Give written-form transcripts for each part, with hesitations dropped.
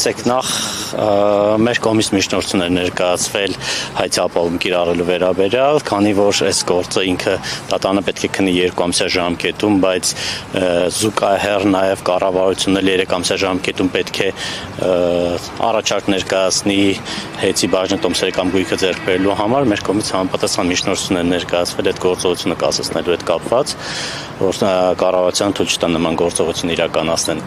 տեսեք, նախ մեր կողմից միջնորդներ ներկայացվել հայցի ապահովում կիրառելու վերաբերյալ, քանի որ այս գործը ինքը դատանը պետք է քննի 2 ամսյա ժամկետում, բայց զուգահեռ նաև կառավարությունը 3 ամսյա ժամկետում պետք է առաջարկ ներկայացնի հայցի բաժնետոմսերի կամ գույքը ձեռք բերելու համար, մեր կողմից համապատասխան միջնորդներ ներկայացվել այդ գործողությունը կասեցնելու հետ կապված, որ կառավարությանը թույլ չտա նման գործողություն իրականացնեն։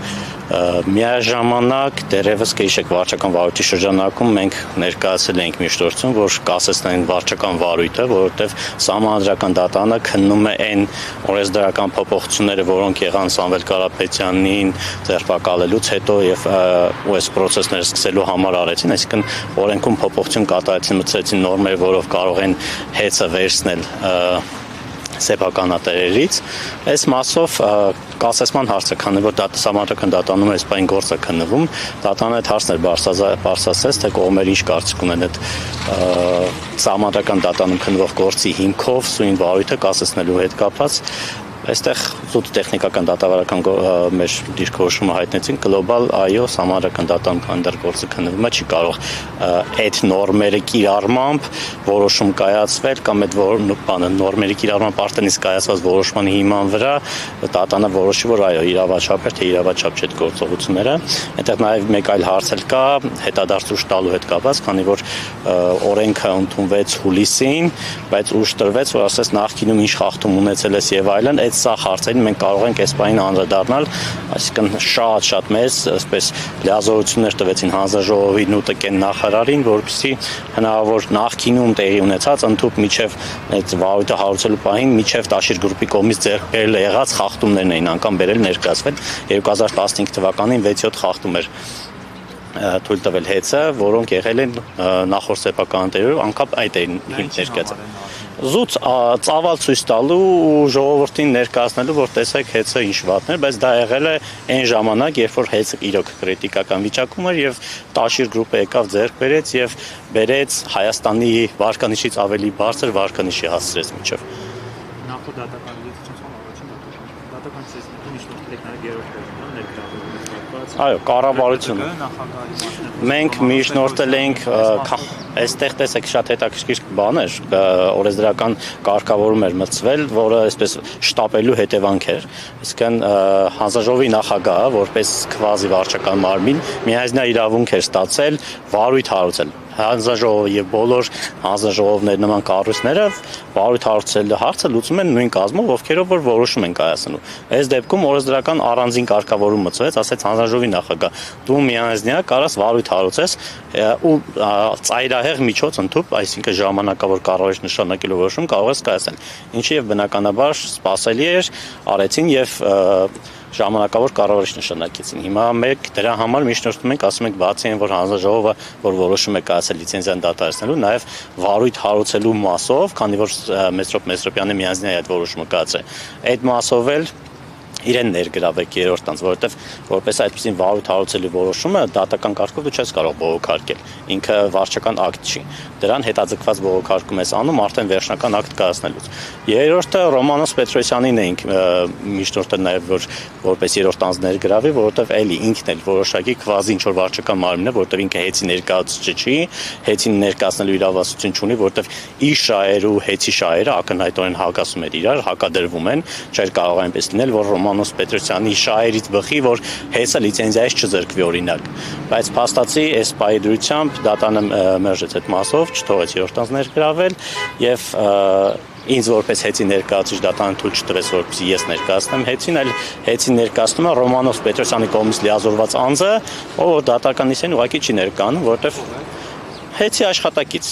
Միաժամանակ դեռևս կհիշեք վարչական վարույթի շրջանակում մենք ներկայացել ենք միջնորդություն, որ կասեցնեն վարչական վարույթը, որովհետև Սահմանադրական դատանը քննում է այն օրենսդրական փոփոխությունները, որոնք եղան Սամվել Կարապետյանին ձերբակալելուց հետո եւ այս process-ները սկսելու համար արեցին, այսինքն օրենքում փոփոխություն կատարեցին, մտցրեցին նորմեր, որով կարող են հեծը վերցնել սեփականատերերից, այս մասով կասեցման հարցը, քանի որ Սահմանադրական դատանում այս բան գործը քննվում, դատանը այդ հարցն էր բարձրացրեց, թե կողմերը ինչ կարծիք ունեն այդ Սահմանադրական դատանում քննվող գործի հիմքով սույն վարույթը կասեցնելու հետ կապված, այստեղ զուտ տեխնիկական դատավարական մեր դիրքորոշումը հայտնեցին գլոբալ, այո, Սահմանադրական դատանում քանդար գործը քննվում է, չի կարող այդ նորմերը կիրառմամբ որոշում կայացվել կամ այդ նորմերի կիրառմամբ արտենից կայացված որոշման հիման վրա դատանը որոշի, որ այո, իրավաչափ է, թե իրավաչափ չէ այդ գործողությունները։ Այնտեղ նաև մեկ այլ հարց էլ կա հետադարձ ուժ տալու հետ կապված, քանի որ օրենքը ընդունվեց հուլիսին, բայց ուժ տրվեց, որ ասես նախկինում ինչ խախտում ունեցել ես եւ այլն, այդ սա հարցերին մենք կարող ենք այս բանին անդրադառնալ, այսինքն շատ մեծ, այսպես լիազորություններ տվեցին հանձնաժողովի նուտկեն նախարարին, որպեսզի հնարավոր նախկինում տեղի ունեցած ընդհանուր միջև այդ վարույթը հարուցելու պահին միջև Տաշիր գրուպի կողմից ձեռք բերել եղած խախտումներն էին անգամ բերել ներկայացվել 2015 թվականին 6-7 խախտում էր թույլ տվել հեծը, որոնք եղել են նախորդ սեփականատերերով, անգամ այդ էին ներկայացել։ Զուտ ծավալ ցույց տալու ու ժողովրդին ներկայացնելու, որ տեսեք հեծը ինչ վատներ, բայց դա եղել է այն ժամանակ, երբ որ հեծը իրոք քրիտիկական վիճակում էր եւ Տաշիր գրուպը եկավ ձեռք բերեց եւ բերեց Հայաստանի վարկանիշից ավելի բարձր վարկանիշի հասցրեց միջև։ Նախորդ դատական լիցենզիացիան առաջին դատական ցեսնիկի միջնորդներն երրորդն ներկայացնում Այո, կառավարությունը։ Մենք միջնորդել ենք, այստեղ տեսեք շատ հետաքրքիր բան էր, օրենսդրական կարգավորում էր մտցվել, որը այսպես շտապելու հետևանք էր։ Իսկն հանձնաժողովի նախագահը, որպես քվազի վարչական մարմին, միայնա իրավունք էր ստացել վարույթ հարուցել։ Հանձնաժողովը եւ բոլոր հանձնաժողովներ նման կառույցները վարույթ հարուցելու հարցը լուծում են նույն կազմով, ովքերով որ որոշում են կայացնում։ Այս դեպքում օրենսդրական առանձին կարգավորում մտցվեց, ասեց հանձնաժողովի նախագահ, դու միայնա կարաս վարույթ հարուցես ու ծայրահեղ միջոց ընդཐུպ, այսինքն ժամանակավոր կառավարիչ նշանակելու որոշում կարող ես կայացնել։ Ինչի եւ բնականաբար սպասելի էր, արեցին եւ ժամանակավոր կառավարիչ նշանակեցին։ Հիմա մենք դրա համար միջնորդում ենք, ասում ենք բացի այն, որ հանձնաժողովը որ որոշում է կայացել լիցենզիան դատարանելու, նաև վարույթ հարուցելու մասով, քանի որ Մեսրոպյանը միանձնյա այդ որոշումը կայացրել։ Այդ մասով էլ իրեն ներգրավեք երրորդ անձ, որովհետև որպես այդպեսին վարույթ հարուցելու որոշումը դատական կարգով դու չես կարող բողոքարկել։ Ինքը վարչական ակտ չի։ Դրան հետաձգված բողոքարկում ես անում արդեն վերջնական ակտ կայացնելուց։ Երրորդը Ռոմանոս Պետրոսյանին էինք միջնորդել նաև որպես երրորդ անձ ներգրավի, որովհետև էլի ինքն էլ որոշակի քվազի ինչ որ վարչական մարմին է, որովհետև ինքը հեծի ներկայացուցիչ չի, հեծին ներկայացնելու իրավասություն չունի, որովհետև իր շահերը ու հեծի շահերը ակնհայտորեն հակասում են իրար, հակադրվում են, չէր կարող այնպես լինել, որ Ռոմանոս Պետրոսյանի շահերից բխի, որ հեսը լիցենզիայից չձրկվի օրինակ, բայց փաստացի այս պայդրությամբ դատանը մերժեց այդ մասով, չթողեց երրորդ անձ ներգրավել եւ ինձ որպես հեծի ներկայացուցիչ դատանը թույլ չտվեց, որպեսզի ես ներկայացնեմ հեծին, այլ հեծին ներկայացնում է Ռոմանոս Պետրոսյանի կողմից լիազորված անձը, ով դատական նիստին ուղղակի չի ներկայանում, որովհետեւ հեծի աշխատակից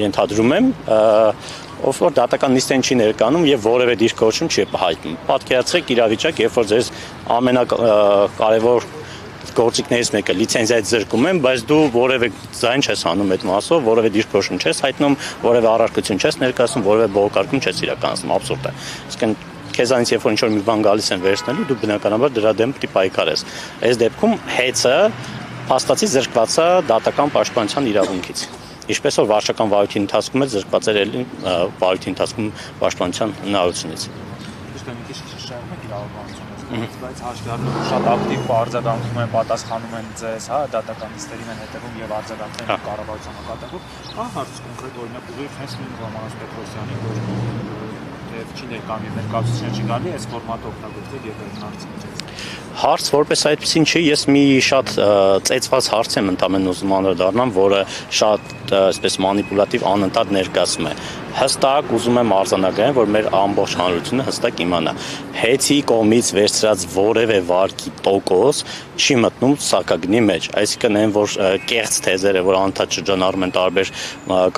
ենթադրում եմ ով որ դատական նիստին չի ներկայանում եւ որևէ դիրքորոշում չի հայտնում։ Պատկերացրեք իրավիճակ, երբ որ ձեզ ամենակարևոր գործիքներից մեկը լիցենզիայից զրկում են, բայց դու որևէ ձայն չես անում այդ մասով, որևէ դիրքորոշում չես հայտնում, որևէ առարկություն չես ներկայացնում, որևէ բողոքարկում չես իրականացնում, աբսուրդ է։ Իսկն քեզանից երբ որ ինչ-որ մի բան գալիս են վերցնելու, դու բնականաբար դրա դեմ պիտի պայքարես։ Այս դեպքում հեծը փաստացի զրկված է դատական պաշտպանության իրավունքից։ Ինչպես որ վարչական վարույթի ընթացքում է զրկված էր վարույթի ընթացքում պաշտպանության հնարավորությունից։ կառավարությունը, բայց հաշվի առնելով շատ ակտիվ արձագանքում են, պատասխանում են ձեզ, հա, դատականիստերին են հետևում եւ արձագանքում են կառավարության նկատմամբ, կա հարց կոնկրետ օրինակ ուղիղ հենց նույն Ռոմանոս Պետրոսյանի, որ թեև չի ներկայանում ներկայացուցիչը չի գալի, այս ֆորմատը օգտագործել եւ հնարից միջից։ Հարց որպես այդպեսին չի, ես մի շատ ծեծված հարց եմ ընդամենը ուզում անդրադառնամ, որը շատ այսպես մանիպուլատիվ անընդհատ ներկայացում է։ Հստակ ուզում եմ արձանագրել, որ մեր ամբողջ հանրությունը հստակ իմանա։ Հեծի կողմից վերցրած որևէ վարկի տոկոս չի մտնում սակագնի մեջ, այսինքն այն որ կեղծ թեզերը, որ անդադ շրջանառում են տարբեր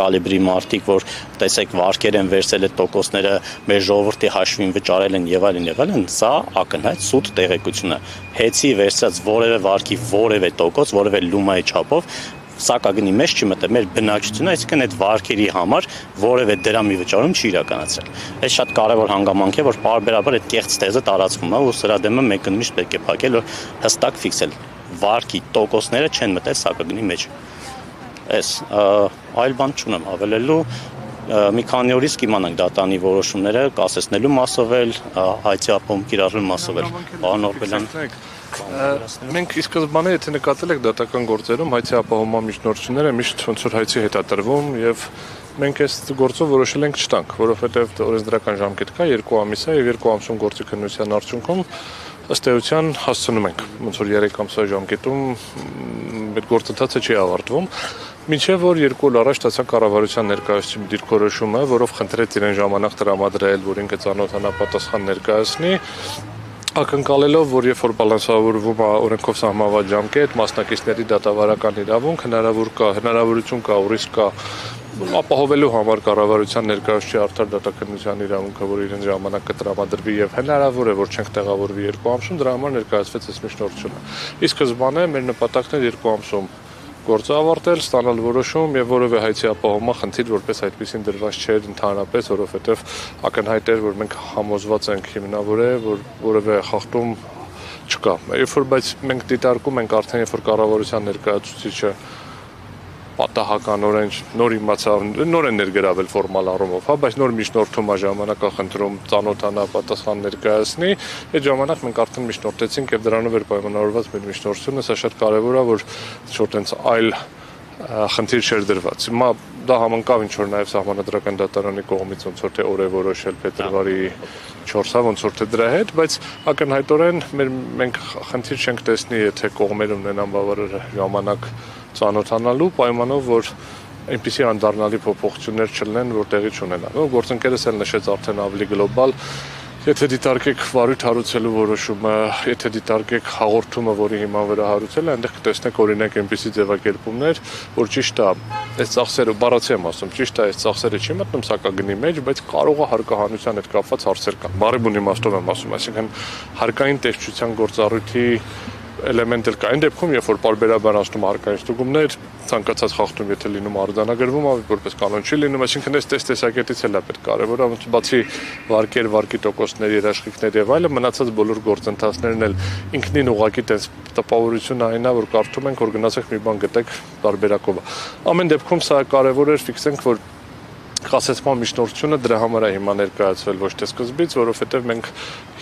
կալիբրի մարդիկ, որ տեսեք վարկեր են վերցել այդ տոկոսները մեր ժողովրդի հաշվին վճարել են եւ այլն, սա ակնհայտ սուտ տեղեկություն է։ Հեծի վերցրած որևէ վարկի որևէ տոկոս, որևէ լումայի չափով սակագնի մեջ չի մտել մեր բնակչությունը, այսինքն այդ վարկերի համար որևէ դրամի վճարում չի իրականացրել։ Այս շատ կարևոր հանգամանք է, որ պարբերաբար այդ կեղծ թեզը տարածվում է ու սրա դեմը մեկը միշտ պետք է փակել, որ հստակ ֆիքսել վարկի տոկոսները չեն մտել սակագնի մեջ։ Այս այլ բան չունեմ ավելելու, մի քանի օրից կիմանանք դատանի որոշումները կասեցնելու մասով էլ, հայցի ապահովում կիրառելու մասով էլ։ Պարոն Օրբելյան, մենք ի սկզբանե եթե նկատել եք դատական գործերում հայցի ապահովման միջնորդությունները միշտ ոնց որ հայցի հետատրվում եւ մենք այս գործով որոշել ենք չտանք, որովհետեւ օրենսդրական ժամկետ կա 2 ամիս է եւ 2 ամսում գործի քննության արդյունքում ըստ էության հասցնում ենք ոնց որ 3 ամսվա ժամկետում այդ գործընթացը չի ավարտվում մինչև որ 2 օր առաջ ստացանք կառավարության ներկայացուցիչ դիրքորոշումը, որով խնդրեց իրեն ժամանակ տրամադրել, որ ինքը ծանոթանա պատասխան ներկայացնի, ակնկալելով, որ երբ որ բալանսավորվում է օրենքով սահմանված ժամկետ, մասնակիցների դատավարական իրավունք, հնարավորություն կա, ու ռիսկ կա ապահովելու համար կառավարության ներկայացուցիչի արդար դատաքննության իրավունքը, որ իրեն ժամանակ կտրամադրվի եւ հնարավոր է, որ չենք տեղավորվի 2 ամսում, դրա համար ներկայացվեց այս միջնորդությունը։ Ի սկզբանե մեր նպատակն է 2 ամսում գործը ավարտել, ստանալ որոշում եւ որևէ հայցի ապահովման խնդիր որպես այդպեսին դրված չէր ընդհանրապես, որովհետեւ ակնհայտ էր, որ մենք համոզված ենք հիմնավոր է, որ որևէ խախտում չկա։ Երբ որ բայց մենք դիտարկում ենք արդեն երբ որ կառավարության ներկայացուցիչը պատահականորեն նոր իմացավ, նոր են ներգրավել ֆորմալ առումով, հա, բայց նոր միջնորդում է ժամանակախնդրում ծանոթանա պատասխան ներկայացնի, այդ ժամանակ մենք արդեն միջնորդեցինք եւ դրանով էր պայմանավորված մեր միջնորդությունը, սա շատ կարեւոր է, որ շուտ այնց այլ խնդիր չէր դրված։ Հիմա դա համընկավ ինչ որ նաեւ սահմանադրական դատարանի կողմից ոնց որ թե օր է որոշել փետրվարի 4-ը ոնց որ թե դրա հետ, բայց ակնհայտորեն մենք խնդիր չենք տեսնի, եթե կողմերը ունենան բավարար ժամանակ ծանոթանալու պայմանով, որ այնպիսի անդառնալի փոփոխություններ չլինեն, որ տեղի չունենան։ Գործընկերս էլ նշեց արդեն ավելի գլոբալ, եթե դիտարկեք վարույթ հարուցելու որոշումը, եթե դիտարկեք հաղորդումը, որի հիման վրա հարուցել է, այնտեղ կտեսնեք օրինակ այնպիսի ձևակերպումներ, որ ճիշտ է, այս ծախսերը բառացի եմ ասում, ճիշտ է, այս ծախսերը չի մտնում սակագնի մեջ, բայց կարող է հարկահանության հետ կապված հարցեր կան։ Բարեբուն իմաստով եմ ասում, այսինքն հարկային տեսչության գործառույթի էլեմենտ էլ կա։ Այն դեպքում, երբ որ պարբերաբար անցնում հարկային ստուգումներ, ցանկացած խախտում եթե լինում արձանագրվում, որպես կանոն չի լինում, այսինքն այս տեսակետից էլ է պետք կարևոր է, բացի վարկեր, վարկի տոկոսներ, երաշխիքներ եւ այլը, մնացած բոլոր գործընթացներն էլ ինքնին ուղղակի տես տպավորությունը այն է, որ կարդում ենք, որ գնացեք մի բան գտեք տարբերակով։ Ամեն դեպքում սա կարևոր է ֆիքսենք, որ կասեցման միջնորդությունը դրա համար է հիմա ներկայացվել ոչ թե սկզբից, որովհետև մենք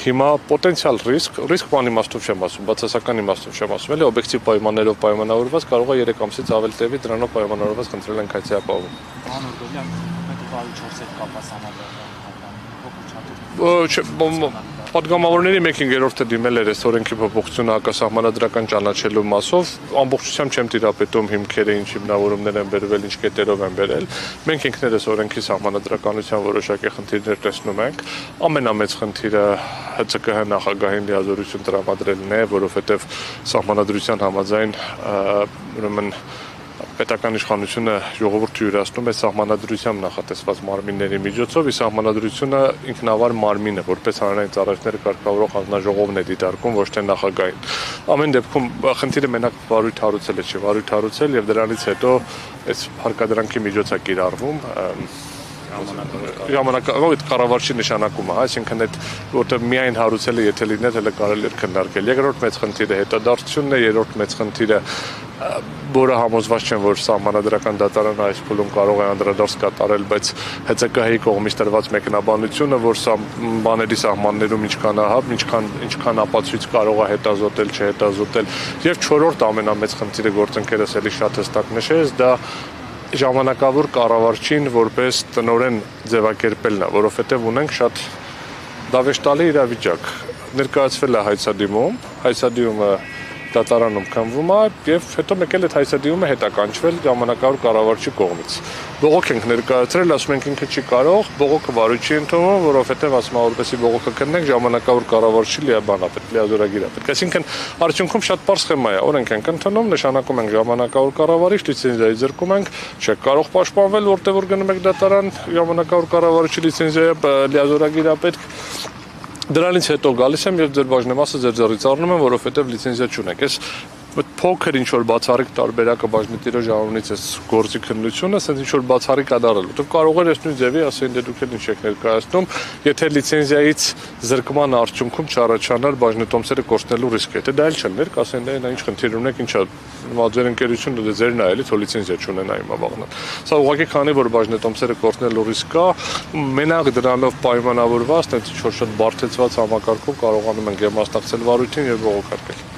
հիմա պոտենցիալ ռիսկ բան իմաստով չեմ ասում, բացասական իմաստով չեմ ասում, էլի օբյեկտիվ պայմաններով պայմանավորված կարող է 3 ամսից ավել տևի, դրանով պայմանավորված խնդրել ենք հայցի ապահովում։ Պարոն Օրբելյան, մենք ուղղակի 4 հետ կապված համաձայնագրում Պատգամավորների 1/5-ը դիմել էր այս օրենքի փոփոխությունը հակասահմանադրական ճանաչելու մասով, ամբողջությամբ չեմ տիրապետում հիմքերը, ինչ հիմնավորումներ են բերվել, ինչ կետերով են բերել։ Մենք ինքներս օրենքի սահմանադրականության որոշակի խնդիրներ տեսնում ենք։ Ամենամեծ խնդիրը ՀՑԿ նախագահին լիազորություն տրամադրելն է, որովհետև սահմանադրության համաձայն ուրեմն պետական իշխանությունը ժողովուրդը յուրացնում է սահմանադրությամբ նախատեսված մարմինների միջոցով, իսկ սահմանադրությունը ինքնավար մարմին է, որպես հանրային ծառայությունները կարգավորող հանձնաժողովն է դիտարկում, ոչ թե նախագահին։ Ամեն դեպքում խնդիրը մենակ վարույթ հարուցելը չի, վարույթ հարուցել եւ դրանից հետո այս հարկադրանքի միջոց է կիրառվում ժամանակավոր կառավարչի նշանակումը, այսինքն այդ որտեղ միայն հարուցելը եթե լիներ, հələ կարելի էր քննարկել։ Երկրորդ մեծ խնդիրը հետադարձությունն է, երրորդ մեծ խնդիրը որը համոզված չեմ, որ սահմանադրական դատարանը այս փուլում կարող է անդրադարձ կատարել, բայց ՀՑԿ-ի կողմից տրված մեկնաբանությունը, որ սա բաների սահմաններում ինչքան ահաբ, ինչքան ապացույց կարող է հետազոտել, չհետազոտել, եւ չորրորդ ամենամեծ խնդիրը գործընկերս էլի շատ հստակ նշեց, դա ժամանակավոր կառավարչին որպես տնօրեն ձևակերպելն է, որովհետեւ ունենք շատ դավեշտալի իրավիճակ։ Ներկայացվել է հայցադիմումը դատարանում քննվում է եւ հետո մեկ էլ այդ հայցադիմումը հետականչվել ժամանակավոր կառավարչի կողմից։ Բողոք ենք ներկայացրել, ասում ենք ինքը չի կարող, բողոքը վարույթի ընդունում, որովհետեւ ասում է որպեսի բողոքը քննենք ժամանակավոր կառավարչի լիաբանապետ, լիազորագիր է պետք։ Այսինքն արդյունքում շատ པարզ սխեմա է, օրենք ենք ընդունում, նշանակում ենք ժամանակավոր կառավարիչ, լիցենզիայի զրկում ենք, չեք կարող պաշտպանվել, որտեղ որ գնում եք դատարան, ժամանակավոր կառավարչի լիցենզիա լիազորագիր է պետք։ Դրանից հետո գալիս եմ եւ ձեր բաժնեմասը ձեր ձեռից առնում եմ, որովհետեւ լիցենզիա չունեք։ Այս փոքր ինչ որ բացառիկ տարբերակը բաժնետիրոջ անունից է գործի քննությունը, ասենց ինչ որ բացառիկ է դարել։ Որտեղ կարող էր այս նույն ձևի ասեն դե դուք էլ ինչ եք ներկայացնում, եթե լիցենզիայից զրկման արդյունքում չառաջանար բաժնետոմսերը կորցնելու ռիսկը։ Դա էլ չլներ, կասեն դե նա ինչ խնդիր ունեք, ինչա ձեր ընկերությունը դե ձերն է էլի, թո լիցենզիա չունենա հիմա բաղնան։ Սա ուղղակի քանի որ բաժնետոմսերը կորցնելու ռիսկ կա, մենակ դրանով պայմանավորված, այդպես ինչ որ շատ բարդեցված համակարգով կարողանում ենք եւ մասնակցել վարույթին եւ բողոքարկել։